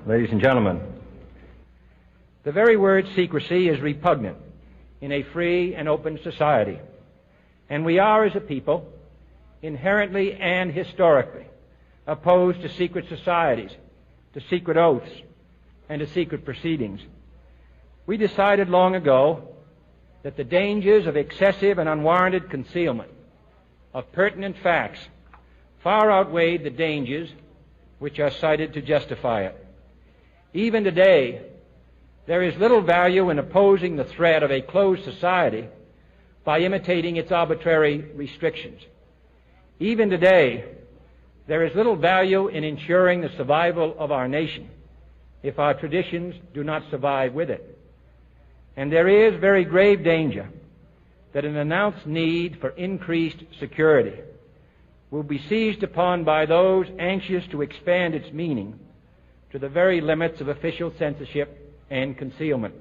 ladies and gentlemen. The very word secrecy is repugnant in a free and open society, and we are, as a people, inherently and historically opposed to secret societies, to secret oaths, and to secret proceedings. We decided long ago that the dangers of excessive and unwarranted concealment of pertinent facts far outweighed the dangers which are cited to justify it. Even today, there is little value in opposing the threat of a closed society by imitating its arbitrary restrictions. Even today, there is little value in ensuring the survival of our nation if our traditions do not survive with it. And there is very grave danger that an announced need for increased security will be seized upon by those anxious to expand its meaning to the very limits of official censorship and concealment.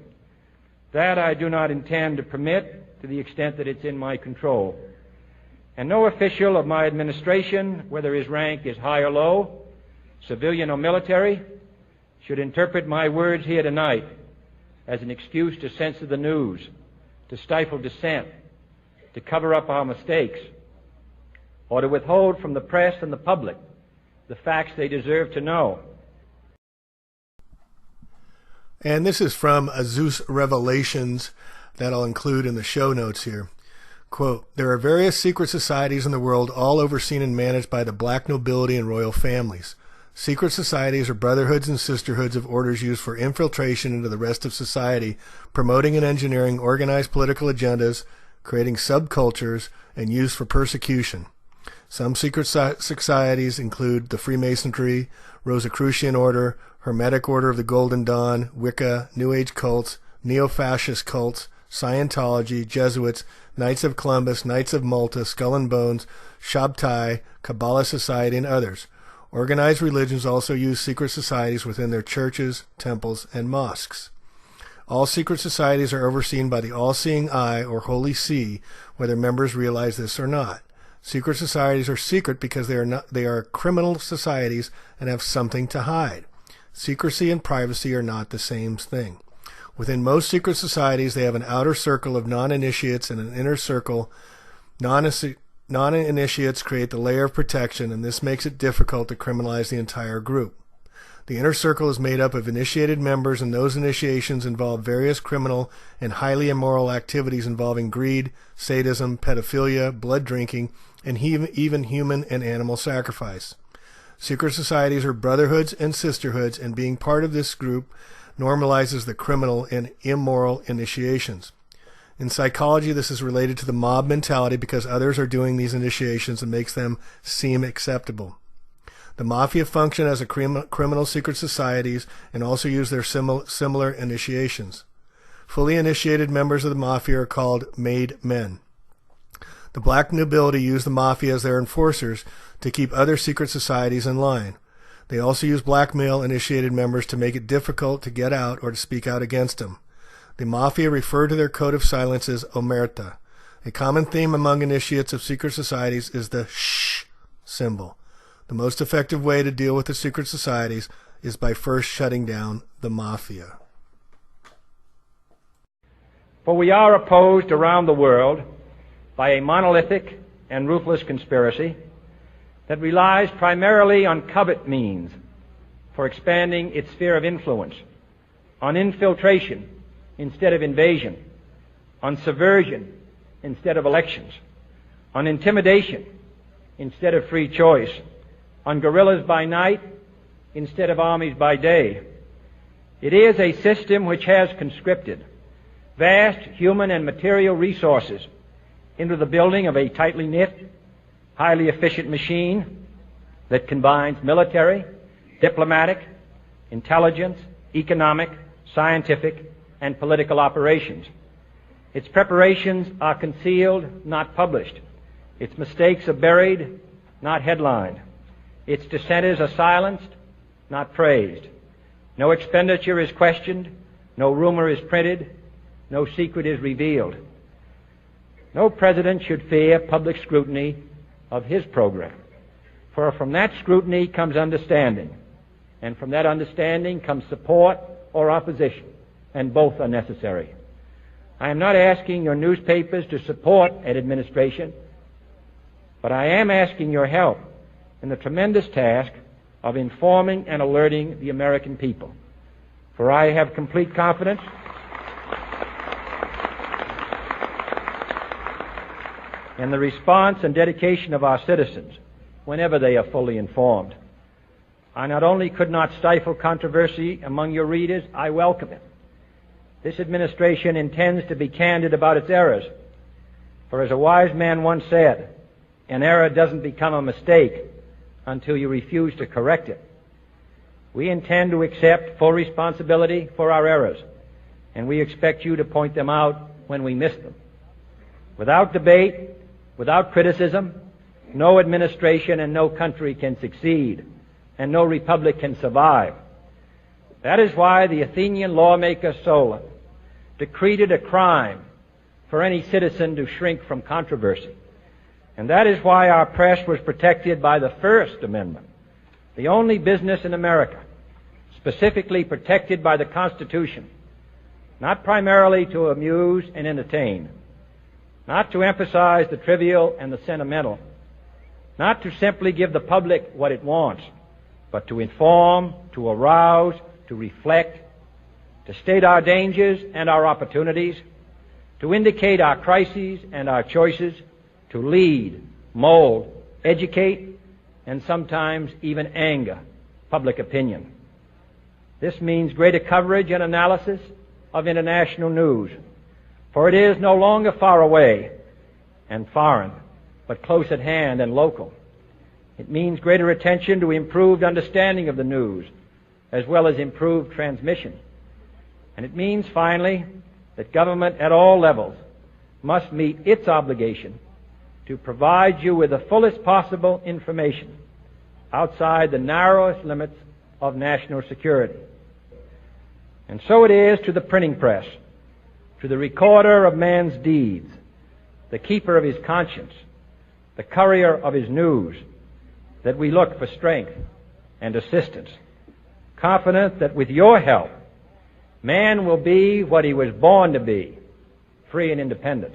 That I do not intend to permit to the extent that it's in my control. And no official of my administration, whether his rank is high or low, civilian or military, should interpret my words here tonight as an excuse to censor the news, to stifle dissent, to cover up our mistakes, or to withhold from the press and the public the facts they deserve to know. And this is from Azus Revelations that I'll include in the show notes here. Quote, there are various secret societies in the world, all overseen and managed by the black nobility and royal families. Secret societies are brotherhoods and sisterhoods of orders used for infiltration into the rest of society, promoting and engineering organized political agendas, creating subcultures, and used for persecution. Some secret societies include the Freemasonry, Rosicrucian Order, Hermetic Order of the Golden Dawn, Wicca, New Age cults, neo-fascist cults, Scientology, Jesuits, Knights of Columbus, Knights of Malta, Skull and Bones, Shabtai, Kabbalah Society, and others. Organized religions also use secret societies within their churches, temples, and mosques. All secret societies are overseen by the all-seeing eye, or Holy See, whether members realize this or not. Secret societies are secret because they are criminal societies and have something to hide. Secrecy and privacy are not the same thing. Within most secret societies, they have an outer circle of non-initiates and an inner circle. Non-initiates create the layer of protection, and this makes it difficult to criminalize the entire group. The inner circle is made up of initiated members, and those initiations involve various criminal and highly immoral activities involving greed, sadism, pedophilia, blood drinking, and even human and animal sacrifice. Secret societies are brotherhoods and sisterhoods, and being part of this group normalizes the criminal and immoral initiations. In psychology, this is related to the mob mentality because others are doing these initiations and makes them seem acceptable. The mafia function as a criminal secret societies and also use their similar initiations. Fully initiated members of the mafia are called made men. The black nobility use the mafia as their enforcers to keep other secret societies in line. They also use blackmail initiated members to make it difficult to get out or to speak out against them. The mafia refer to their code of silence as omerta. A common theme among initiates of secret societies is the shh symbol. The most effective way to deal with the secret societies is by first shutting down the mafia. For we are opposed around the world by a monolithic and ruthless conspiracy that relies primarily on covert means for expanding its sphere of influence, on infiltration instead of invasion, on subversion instead of elections, on intimidation instead of free choice, on guerrillas by night instead of armies by day. It is a system which has conscripted vast human and material resources into the building of a tightly knit, highly efficient machine that combines military, diplomatic, intelligence, economic, scientific, and political operations. Its preparations are concealed, not published. Its mistakes are buried, not headlined. Its dissenters are silenced, not praised. No expenditure is questioned, no rumor is printed, no secret is revealed. No president should fear public scrutiny of his program, for from that scrutiny comes understanding, and from that understanding comes support or opposition, and both are necessary. I am not asking your newspapers to support an administration, but I am asking your help in the tremendous task of informing and alerting the American people. For I have complete confidence in the response and dedication of our citizens whenever they are fully informed. I not only could not stifle controversy among your readers, I welcome it. This administration intends to be candid about its errors. For as a wise man once said, an error doesn't become a mistake until you refuse to correct it. We intend to accept full responsibility for our errors, and we expect you to point them out when we miss them. Without debate, without criticism, no administration and no country can succeed, and no republic can survive. That is why the Athenian lawmaker Solon decreed it a crime for any citizen to shrink from controversy. And that is why our press was protected by the First Amendment, the only business in America specifically protected by the Constitution, not primarily to amuse and entertain, not to emphasize the trivial and the sentimental, not to simply give the public what it wants, but to inform, to arouse, to reflect, to state our dangers and our opportunities, to indicate our crises and our choices, to lead, mold, educate, and sometimes even anger public opinion. This means greater coverage and analysis of international news, for it is no longer far away and foreign, but close at hand and local. It means greater attention to improved understanding of the news, as well as improved transmission. And it means, finally, that government at all levels must meet its obligation to provide you with the fullest possible information outside the narrowest limits of national security. And so it is to the printing press, to the recorder of man's deeds, the keeper of his conscience, the courier of his news, that we look for strength and assistance, confident that with your help, man will be what he was born to be, free and independent.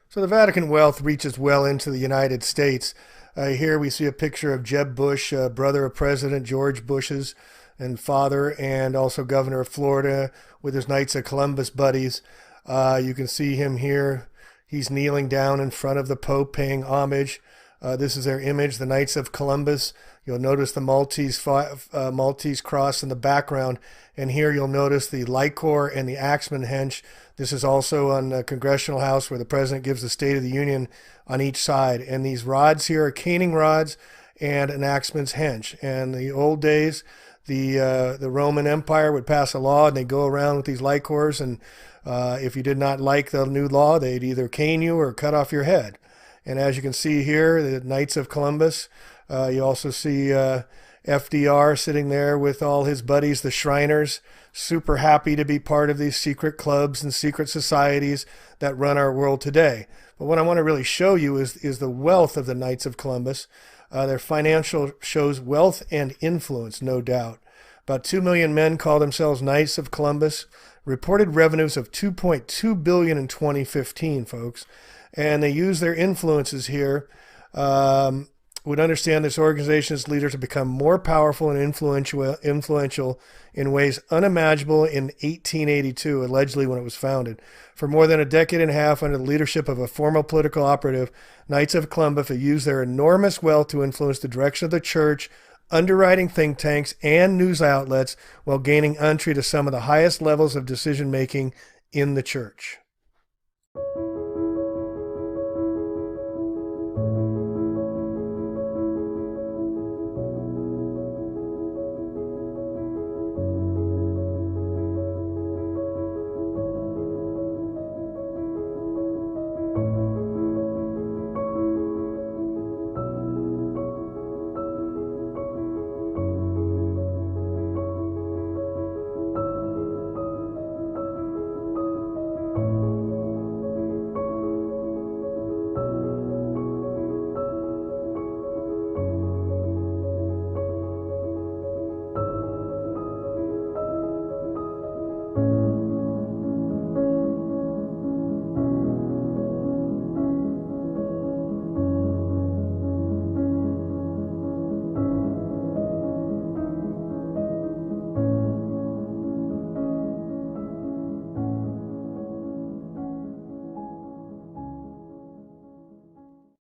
So the Vatican wealth reaches well into the United States. Here we see a picture of Jeb Bush, brother of President George Bush's and father, and also governor of Florida, with his Knights of Columbus buddies. You can see him here. He's kneeling down in front of the Pope, paying homage. This is their image, the Knights of Columbus. You'll notice the Maltese cross in the background, and here you'll notice the Lycor and the Axeman Hench. This is also on the Congressional House, where the President gives the State of the Union on each side. And these rods here are caning rods and an Axeman's Hench. And in the old days, the Roman Empire would pass a law, and they'd go around with these Lycors, and if you did not like the new law, they'd either cane you or cut off your head. And as you can see here, the Knights of Columbus, you also see FDR sitting there with all his buddies, the Shriners, super happy to be part of these secret clubs and secret societies that run our world today. But what I want to really show you is the wealth of the Knights of Columbus. Their financial shows wealth and influence, no doubt. About 2 million men call themselves Knights of Columbus. Reported revenues of $2.2 billion in 2015, folks. And they use their influences here. Would understand this organization's leaders have become more powerful and influential in ways unimaginable in 1882, allegedly when it was founded. For more than a decade and a half under the leadership of a former political operative, Knights of Columbus have used their enormous wealth to influence the direction of the church, underwriting think tanks, and news outlets while gaining entry to some of the highest levels of decision-making in the church.